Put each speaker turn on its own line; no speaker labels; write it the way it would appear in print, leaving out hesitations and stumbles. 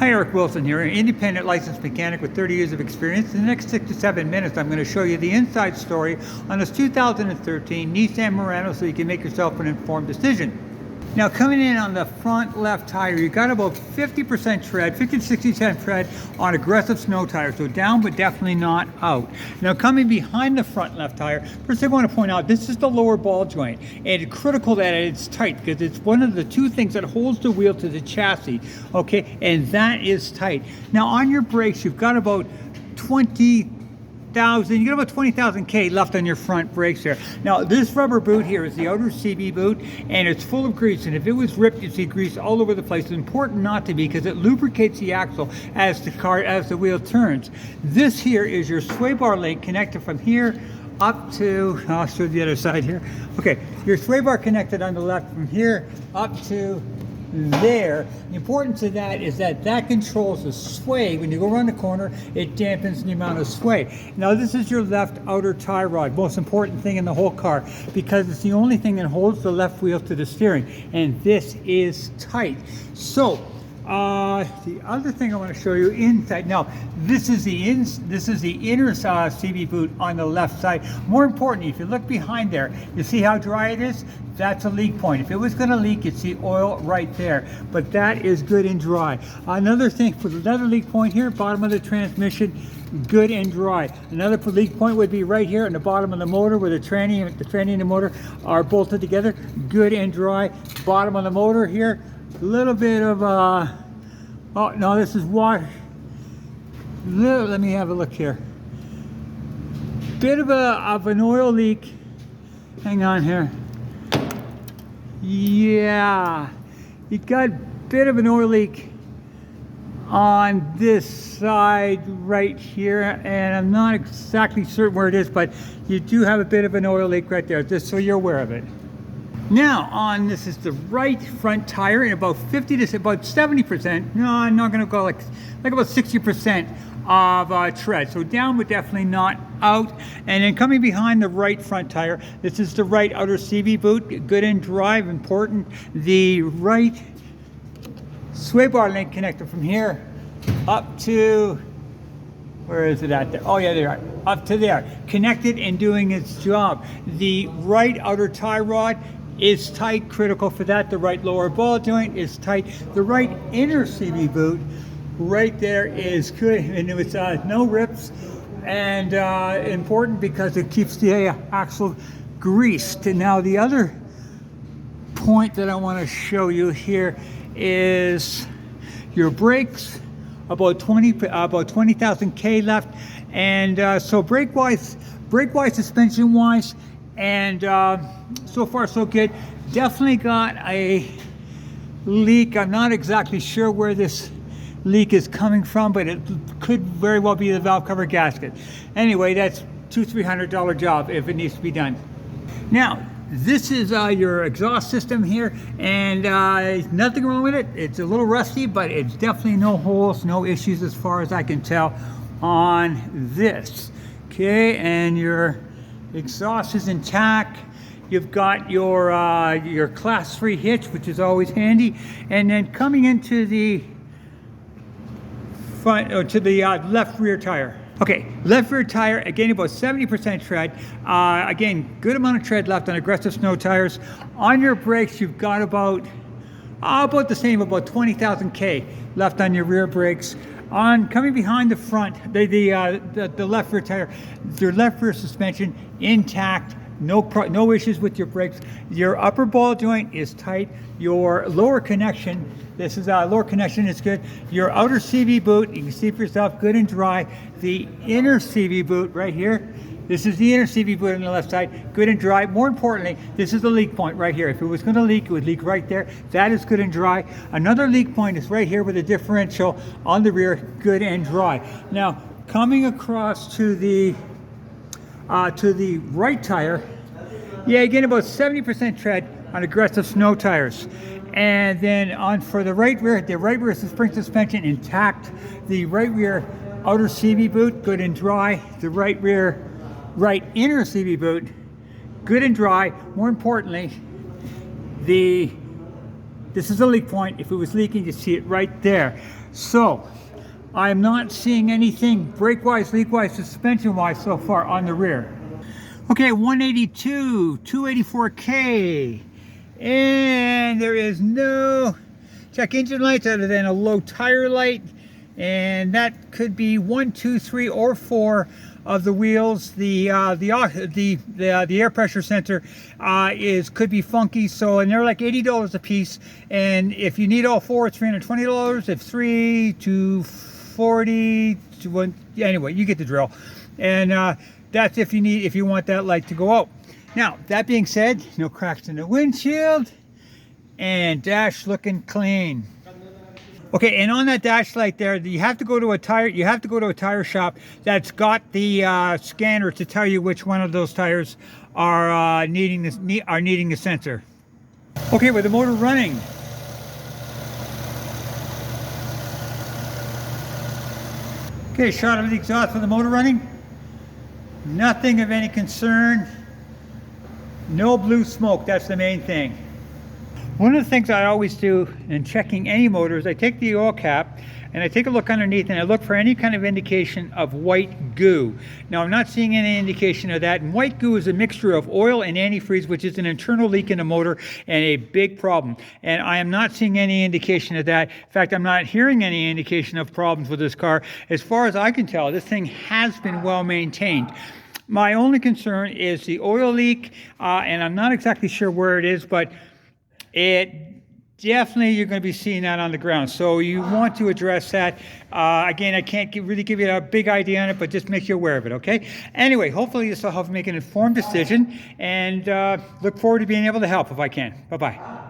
Hi, Eric Wilson here, an independent licensed mechanic with 30 years of experience. In the next 6 to 7 minutes, I'm going to show you the inside story on this 2013 Nissan Murano so you can make yourself an informed decision. Now, coming in on the front left tire, you got about 50% tread, 50 to 60% tread on aggressive snow tires. So down, but definitely not out. Now, coming behind the front left tire, first I want to point out, this is the lower ball joint. And it's critical that it's tight because it's one of the two things that holds the wheel to the chassis, okay? And that is tight. Now, on your brakes, you've got about 20,000, you got about 20,000 K left on your front brakes there. Now this rubber boot here is the outer CB boot, and it's full of grease, and if it was ripped you'd see grease all over the place. It's important not to be because it lubricates the axle as the wheel turns. This here is your sway bar link connected from here up to, I'll show you the other side here. Okay, your sway bar connected on the left from here up to there. The importance of that is that controls the sway. When you go around the corner, it dampens the amount of sway. Now this is your left outer tie rod, most important thing in the whole car, because it's the only thing that holds the left wheel to the steering, and this is tight. So the other thing I want to show you inside. Now this is the inner CB boot on the left side. More importantly, if you look behind there, you see how dry it is? That's a leak point. If it was going to leak, you'd see oil right there, but that is good and dry. Another thing, for another leak point here, bottom of the transmission, good and dry. Another leak point would be right here on the bottom of the motor where the tranny and the motor are bolted together, good and dry. Bottom of the motor here, a little bit of oh no, this is water. Let me have a look here. Bit of an oil leak. Hang on here. Yeah, you got a bit of an oil leak on this side right here, and I'm not exactly certain where it is, but you do have a bit of an oil leak right there, just so you're aware of it. Now this is the right front tire, and about 50 to about 70%, no, I'm not going to go like about 60% of tread. So down, but definitely not out. And then coming behind the right front tire, this is the right outer CB boot, good and dry, important. The right sway bar link connector from here up to, where is it at there? Oh yeah, there, up to there, connected and doing its job. The right outer tie rod is tight, critical for that. The right lower ball joint is tight. The right inner CB boot right there is good, and it's no rips, and important because it keeps the axle greased. And now the other point that I want to show you here is your brakes, about 20,000 K left, and so brake wise, suspension wise, and so far so good. Definitely got a leak. I'm not exactly sure where this leak is coming from, but it could very well be the valve cover gasket. Anyway, that's $200-300 job if it needs to be done. Now this is your exhaust system here, and nothing wrong with it. It's a little rusty, but it's definitely no holes, no issues as far as I can tell on this. Okay, and your exhaust is intact. You've got your class 3 hitch, which is always handy, and then coming into the front, or to the left rear tire. Okay, left rear tire, again about 70% tread. Again, good amount of tread left on aggressive snow tires. On your brakes, you've got about the same, about 20,000 K left on your rear brakes. On coming behind the front, the left rear tire, your left rear suspension intact. No issues with your brakes. Your upper ball joint is tight. Your lower connection, this is lower connection is good. Your outer CB boot, you can see for yourself, good and dry. The inner CB boot right here, this is the inner CB boot on the left side, good and dry. More importantly, this is the leak point right here. If it was going to leak, it would leak right there. That is good and dry. Another leak point is right here with a differential on the rear, good and dry. Now, coming across to the right tire, yeah, again about 70% tread on aggressive snow tires. And then on for the right rear spring suspension intact. The right rear outer CB boot, good and dry. The right inner CB boot, good and dry. More importantly, this is a leak point. If it was leaking, you see it right there. So, I'm not seeing anything brake-wise, leak-wise, suspension-wise so far on the rear. Okay, 182, 284K, and there is no check engine lights other than a low tire light, and that could be 1, 2, 3, or 4 of the wheels. The air pressure sensor could be funky, so, and they're like $80 a piece, and if you need all 4, it's $320. If 3, $240 to 1, anyway, you get the drill. And that's if you want that light to go out. Now, that being said, no cracks in the windshield, and dash looking clean. Okay, and on that dash light there, you have to go to a tire shop that's got the scanner to tell you which one of those tires are needing the sensor. Okay, with the motor running. Okay, shot of the exhaust with the motor running. Nothing of any concern. No blue smoke, that's the main thing. One of the things I always do in checking any motor is I take the oil cap and I take a look underneath and I look for any kind of indication of white goo. Now, I'm not seeing any indication of that, and white goo is a mixture of oil and antifreeze, which is an internal leak in the motor and a big problem. And I am not seeing any indication of that. In fact, I'm not hearing any indication of problems with this car. As far as I can tell, this thing has been well maintained. My only concern is the oil leak, and I'm not exactly sure where it is, but it definitely, you're going to be seeing that on the ground. So you want to address that. Again, I can't really give you a big idea on it, but just make you aware of it, okay? Anyway, hopefully this will help you make an informed decision, and look forward to being able to help if I can. Bye-bye.